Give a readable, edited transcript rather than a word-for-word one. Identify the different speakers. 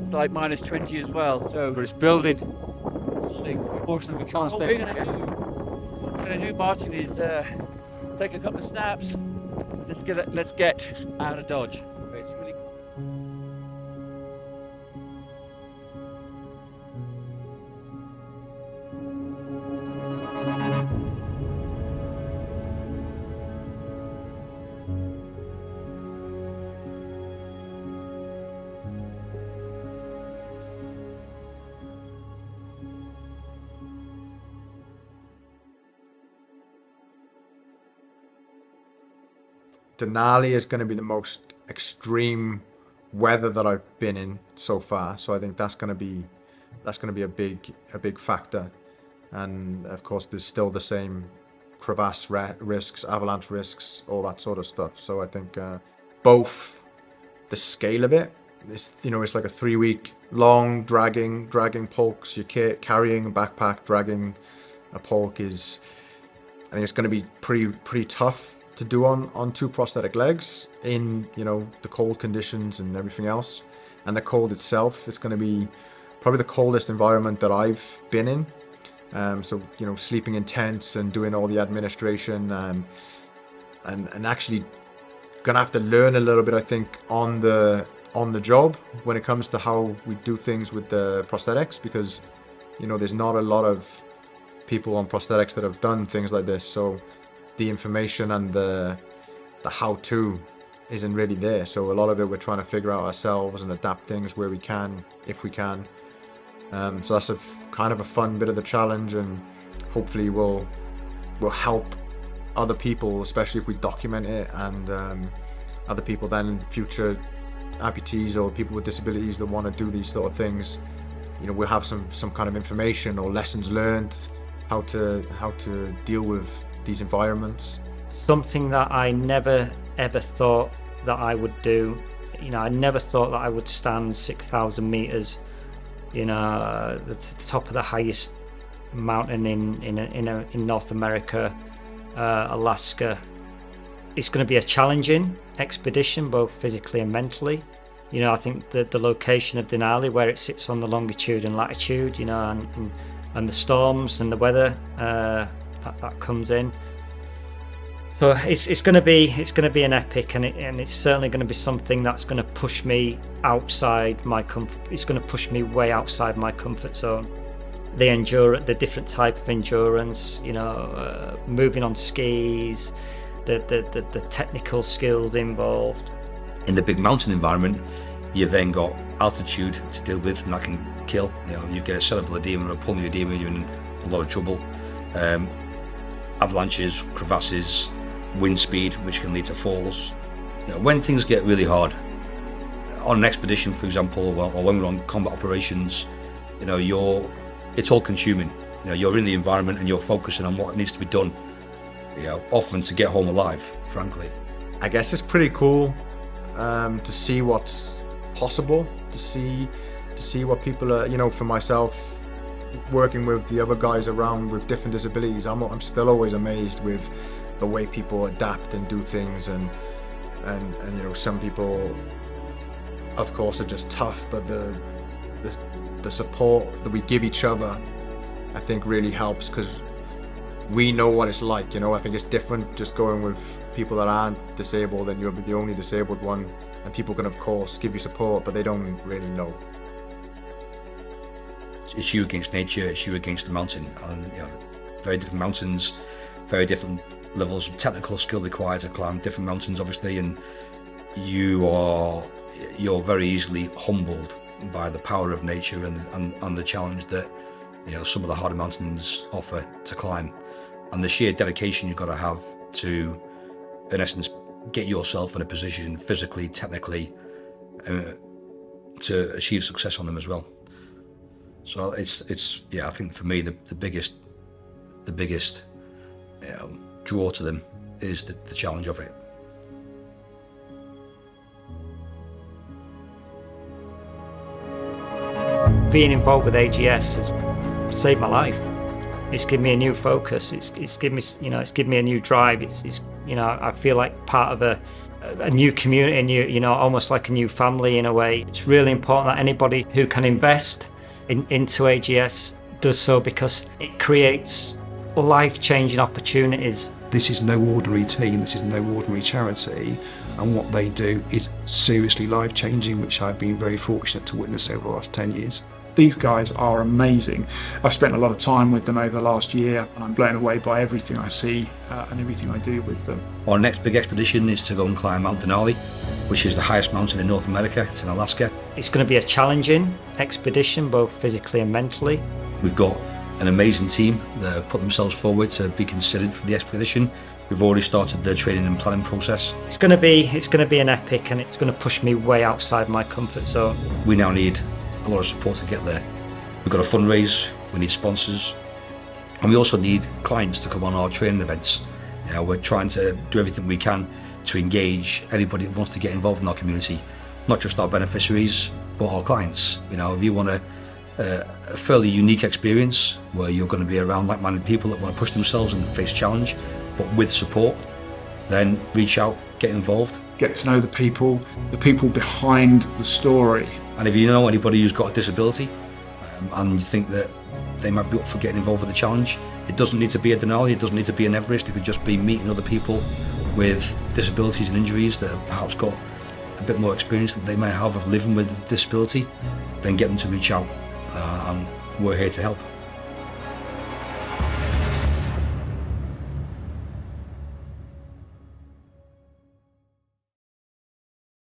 Speaker 1: it's like minus 20 as well. So
Speaker 2: But it's building.
Speaker 1: Unfortunately, we can't stay. What we're going to do, Martin, is take a couple of snaps. Let's get out of Dodge, basically.
Speaker 3: Denali is going to be the most extreme weather that I've been in so far, so I think that's going to be a big factor. And of course, there's still the same crevasse risks, avalanche risks, all that sort of stuff. So I think both the scale of it, it's like a 3-week long dragging pulks. You're carrying a backpack, dragging a pulk I think it's going to be pretty tough to do on 2 prosthetic legs in the cold conditions and everything else. And the cold itself, it's going to be probably the coldest environment that I've been in. So sleeping in tents and doing all the administration and actually gonna have to learn a little bit, I think, on the job when it comes to how we do things with the prosthetics, because there's not a lot of people on prosthetics that have done things like this. So the information and the how-to isn't really there. So a lot of it we're trying to figure out ourselves and adapt things where we can, if we can. So that's kind of a fun bit of the challenge, and hopefully will help other people, especially if we document it, and other people then, future amputees or people with disabilities that want to do these sort of things, we'll have some kind of information or lessons learned how to deal with these environments.
Speaker 4: Something that I never ever thought that I would do. I never thought that I would stand 6,000 meters, the top of the highest mountain in North America, Alaska. It's going to be a challenging expedition, both physically and mentally. I think that the location of Denali, where it sits on the longitude and latitude, and the storms and the weather that comes in. So it's going to be an epic, and it's certainly going to be something that's going to push me outside my comfort. It's going to push me way outside my comfort zone. The different type of endurance, moving on skis, the technical skills involved.
Speaker 5: In the big mountain environment, you've then got altitude to deal with, and that can kill. You get a cerebral edema or a pulmonary edema, you're in a lot of trouble. Avalanches, crevasses, wind speed, which can lead to falls. When things get really hard, on an expedition, for example, or when we're on combat operations, it's all consuming. You're in the environment and you're focusing on what needs to be done, often to get home alive, frankly.
Speaker 3: I guess it's pretty cool to see what's possible, to see what people are, for myself, working with the other guys around with different disabilities, I'm still always amazed with the way people adapt and do things, and some people, of course, are just tough, but the support that we give each other, I think, really helps, because we know what it's like. I think it's different just going with people that aren't disabled and you're the only disabled one, and people can, of course, give you support, but they don't really know.
Speaker 5: It's you against nature, it's you against the mountain, and very different mountains, very different levels of technical skill required to climb different mountains, obviously, and you're very easily humbled by the power of nature and the challenge that some of the harder mountains offer to climb, and the sheer dedication you've got to have to, in essence, get yourself in a position physically, technically, to achieve success on them as well. So it's I think for me the biggest draw to them is the challenge of it.
Speaker 4: Being involved with AGS has saved my life. It's given me a new focus. It's given me, it's given me a new drive. It's I feel like part of a new community, almost like a new family in a way. It's really important that anybody who can invest into AGS does so, because it creates life-changing opportunities.
Speaker 2: This is no ordinary team, this is no ordinary charity, and what they do is seriously life-changing, which I've been very fortunate to witness over the last 10 years.
Speaker 6: These guys are amazing. I've spent a lot of time with them over the last year, and I'm blown away by everything I see and everything I do with them.
Speaker 5: Our next big expedition is to go and climb Mt Denali, which is the highest mountain in North America. It's in Alaska.
Speaker 4: It's going to be a challenging expedition, both physically and mentally.
Speaker 5: We've got an amazing team that have put themselves forward to be considered for the expedition. We've already started the training and planning process.
Speaker 4: It's going to be an epic, and it's going to push me way outside my comfort zone.
Speaker 5: We now need a lot of support to get there. We've got to fundraise, we need sponsors, and we also need clients to come on our training events. We're trying to do everything we can to engage anybody that wants to get involved in our community, not just our beneficiaries, but our clients. If you want a fairly unique experience where you're going to be around like-minded people that want to push themselves and face challenge, but with support, then reach out, get involved.
Speaker 6: Get to know the people behind the story.
Speaker 5: And if you know anybody who's got a disability and you think that they might be up for getting involved with the challenge, it doesn't need to be a Denali, it doesn't need to be an Everest, it could just be meeting other people with disabilities and injuries that have perhaps got a bit more experience that they may have of living with a disability, then get them to reach out, and we're here to help.